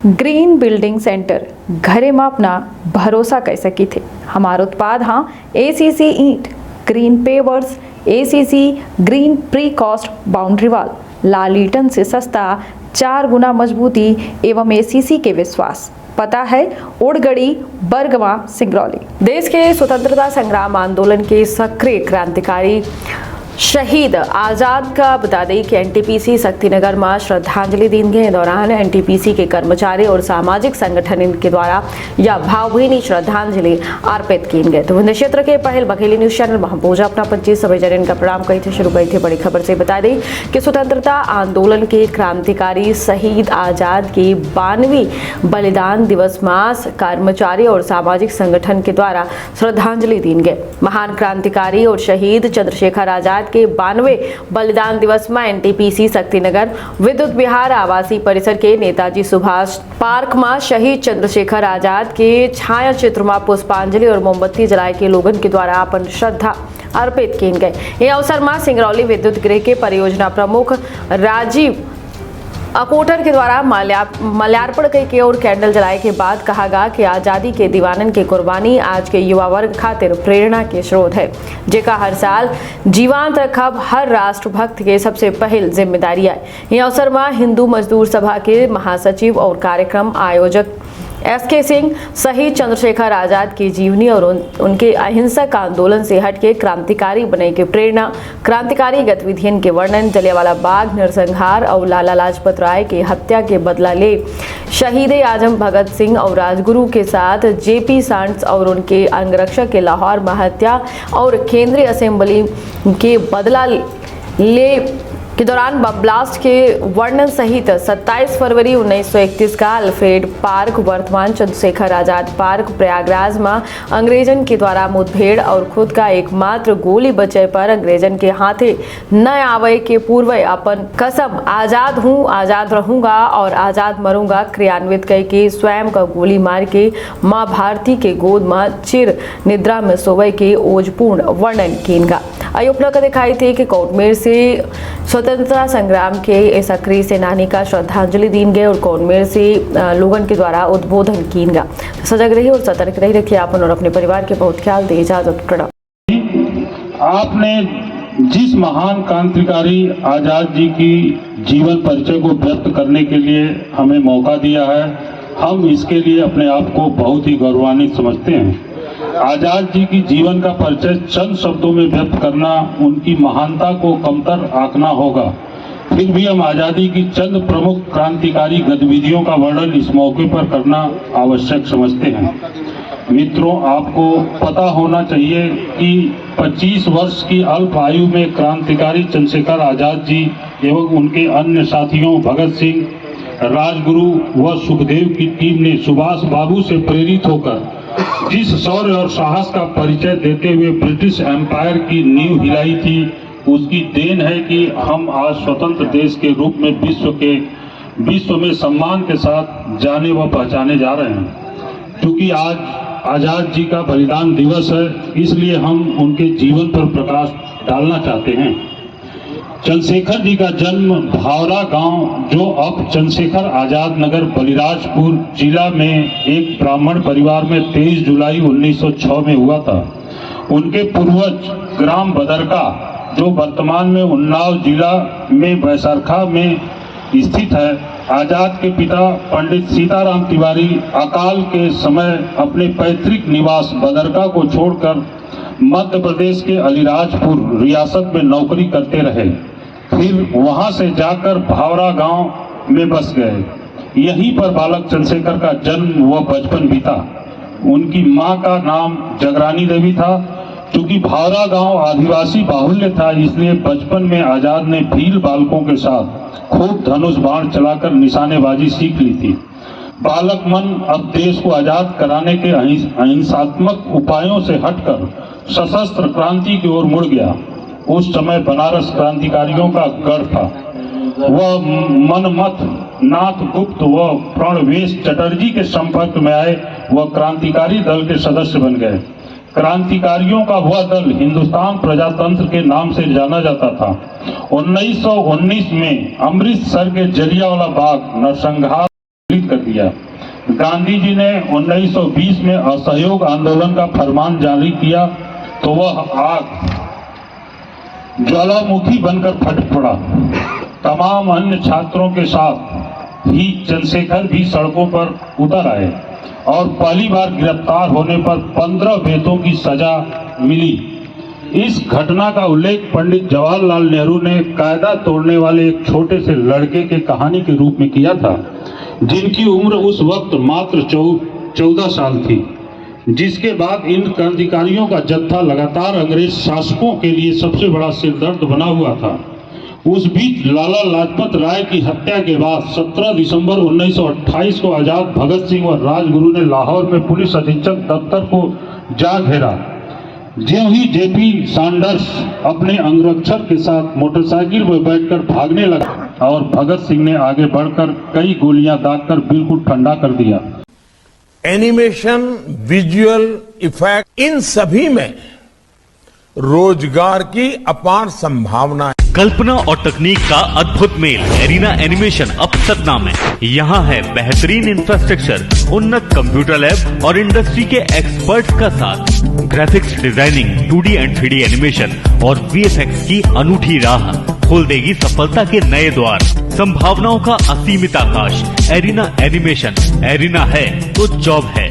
Green building centre घरे में अपना भरोसा कह सकी थे। हमारा उत्पाद हाँ ACC ईंट, green pavers, ACC green precast boundary wall, लाल ईटन से सस्ता, 4 गुना मजबूती एवं ACC के विश्वास। पता है ओड़गड़ी, बरगवा, सिंगरौली। देश के स्वतंत्रता संग्राम आंदोलन के सक्रिय क्रांतिकारी शहीद आजाद का बता दें कि NTPC शक्तिनगर में श्रद्धांजलि दिन के दौरान NTPC के कर्मचारी और सामाजिक संगठन के द्वारा यह भावभीनी श्रद्धांजलि अर्पित की गई। तो विंध्य क्षेत्र के पहल बघेली न्यूज चैनल महापूजा अपना 25 सभी जन का प्रणाम कही थे। शुरू करी थे बड़ी खबर से बता दें कि स्वतंत्रता आंदोलन के क्रांतिकारी शहीद आजाद के 92वीं बलिदान दिवस मास कर्मचारी और सामाजिक संगठन के द्वारा श्रद्धांजलि दी गई। महान क्रांतिकारी और शहीद चंद्रशेखर आजाद के 92वें बलिदान दिवस में NTPC शक्तिनगर विद्युत विहार आवासीय परिसर के नेताजी सुभाष पार्क में शहीद चंद्रशेखर आजाद के छाया चित्र में पुष्पांजलि और मोमबत्ती जलाए के लोगन के द्वारा अपन श्रद्धा अर्पित की गई। यह अवसर में सिंगरौली विद्युत गृह के परियोजना प्रमुख राजीव अकोटर के द्वारा माल्यार्पण के और कैंडल जलाए के बाद कहा गया कि आज़ादी के दीवानन की कुर्बानी आज के युवा वर्ग खातिर प्रेरणा के स्रोत है, जेका हर साल जीवांत रखब हर राष्ट्रभक्त के सबसे पहल जिम्मेदारी है। यह अवसर में हिंदू मजदूर सभा के महासचिव और कार्यक्रम आयोजक SK सिंह शहीद चंद्रशेखर आजाद की जीवनी और उनके अहिंसक आंदोलन से हटके क्रांतिकारी बने की प्रेरणा, क्रांतिकारी गतिविधियों के वर्णन, जलियांवाला बाग नरसंहार और लाला लाजपत राय की हत्या के बदला ले शहीद आजम भगत सिंह और राजगुरु के साथ JP सांड्स और उनके अंगरक्षक के लाहौर में हत्या और केंद्रीय असेंबली के बदला ले के दौरान बम ब्लास्ट के वर्णन सहित 27 फरवरी 1931 का अल्फ्रेड पार्क, वर्तमान चंद्रशेखर आजाद पार्क, प्रयागराज में अंग्रेजन के द्वारा मुठभेड़ और खुद का एकमात्र गोली बचे पर अंग्रेजन के हाथे न आवे के पूर्व अपन कसम आजाद हूँ, आजाद रहूंगा और आजाद मरूंगा क्रियान्वित करके स्वयं का गोली मार के माँ भारती के गोद में चिर निद्रा में सोवे के ओजपूर्ण वर्णन किएगा। अयोध्या का दिखाई थी कि कोटमेर से स्वतंत्रता संग्राम के सक्रिय सेनानी का श्रद्धांजलि दी गई और कोटमेर से लोगों के द्वारा उद्बोधन किया गया। सजग रही और सतर्क रही, रखिए आपन और अपने परिवार के बहुत ख्याल दे। इजाजत प्रणाम। आपने जिस महान क्रांतिकारी आजाद जी की जीवन परिचय को व्यक्त करने के लिए हमें मौका दिया है, हम इसके लिए अपने आप को बहुत ही गौरवान्वित समझते हैं। आजाद जी की जीवन का परिचय चंद शब्दों में व्यक्त करना उनकी महानता को कमतर आंकना होगा। फिर भी हम आजादी की चंद प्रमुख क्रांतिकारी गतिविधियों का वर्णन इस मौके पर करना आवश्यक समझते हैं। मित्रों, आपको पता होना चाहिए कि 25 वर्ष की अल्प आयु में क्रांतिकारी चंद्रशेखर आजाद जी एवं उनके अन्य साथियों भगत सिंह, राजगुरु व सुखदेव की टीम ने सुभाष बाबू से प्रेरित होकर जिस शौर्य और साहस का परिचय देते हुए ब्रिटिश एम्पायर की नींव हिलाई थी, उसकी देन है कि हम आज स्वतंत्र देश के रूप में विश्व में सम्मान के साथ जाने व पहचाने जा रहे हैं। क्योंकि आज आजाद जी का बलिदान दिवस है, इसलिए हम उनके जीवन पर प्रकाश डालना चाहते हैं। चंद्रशेखर जी का जन्म भावरा गांव, जो अब चंद्रशेखर आजाद नगर बलिराजपुर जिला में एक ब्राह्मण परिवार में 23 जुलाई 1906 में हुआ था। उनके पूर्वज ग्राम बदरका, जो वर्तमान में उन्नाव जिला में बैसारखा में स्थित है, आजाद के पिता पंडित सीताराम तिवारी अकाल के समय अपने पैतृक निवास बदरका को छोड़कर मध्य प्रदेश के अलीराजपुर रियासत में नौकरी करते रहे। फिर वहां से जाकर भावरा गांव में बस गए। यहीं पर बालक चंद्रशेखर का जन्म व बचपन बीता। उनकी मां का नाम जगरानी देवी था। क्योंकि भावरा गांव आदिवासी बाहुल्य था, इसलिए बचपन में आजाद ने भील बालकों के साथ खूब धनुष बाण चलाकर निशानेबाजी सीख ली थी। बालक मन अब देश को आजाद कराने के अहिंसात्मक उपायों से हटकर सशस्त्र क्रांति की ओर मुड़ गया। उस समय बनारस क्रांतिकारियों का गढ़ था। वह मनमथ नाथ गुप्त व प्रणवेश चटर्जी के संपर्क में आए। वह क्रांतिकारी दल के सदस्य बन गए। क्रांतिकारियों का वह दल हिंदुस्तान प्रजातंत्र के नाम से जाना जाता था। 1919 में अमृतसर के जलियांवाला बाग नरसंहार कर दिया। गांधी जी ने 1920 में असहयोग आंदोलन का फरमान जारी किया तो वह आग ज्वालामुखी बनकर फट पड़ा। तमाम अन्य छात्रों के साथ ही चंद्रशेखर भी सड़कों पर उतर आए और पहली बार गिरफ्तार होने पर 15 बेतों की सजा मिली। इस घटना का उल्लेख पंडित जवाहरलाल नेहरू ने कायदा तोड़ने वाले एक छोटे से लड़के के कहानी के रूप में किया था, जिनकी उम्र उस वक्त मात्र 14 साल थी, जिसके बाद इन क्रांतिकारियों का जत्था लगातार अंग्रेज शासकों के लिए सबसे बड़ा सिरदर्द बना हुआ था। उस बीच लाला लाजपत राय की हत्या के बाद 17 दिसंबर 1928 को आजाद भगत सिंह और राजगुरु ने लाहौर में पुलिस अधीक्षक दफ्तर को जा घेरा। ज्यों ही जेपी सैंडर्स अपने अंगरक्षक के साथ मोटरसाइकिल पर बैठकर भागने लगा और भगत सिंह ने आगे बढ़कर कई गोलियां दागकर बिल्कुल ठंडा कर दिया। एनिमेशन, विजुअल इफेक्ट, इन सभी में रोजगार की अपार संभावना है। कल्पना और तकनीक का अद्भुत मेल एरिना एनिमेशन अब सतना में। यहाँ है बेहतरीन इंफ्रास्ट्रक्चर, उन्नत कंप्यूटर लैब और इंडस्ट्री के एक्सपर्ट्स का साथ। Graphics designing, 2D and 3D animation और VFX की अनूठी राह खोल देगी सफलता के नए द्वार। संभावनाओं का असीमित आकाश। एरिना एनिमेशन, एरिना है तो जॉब है।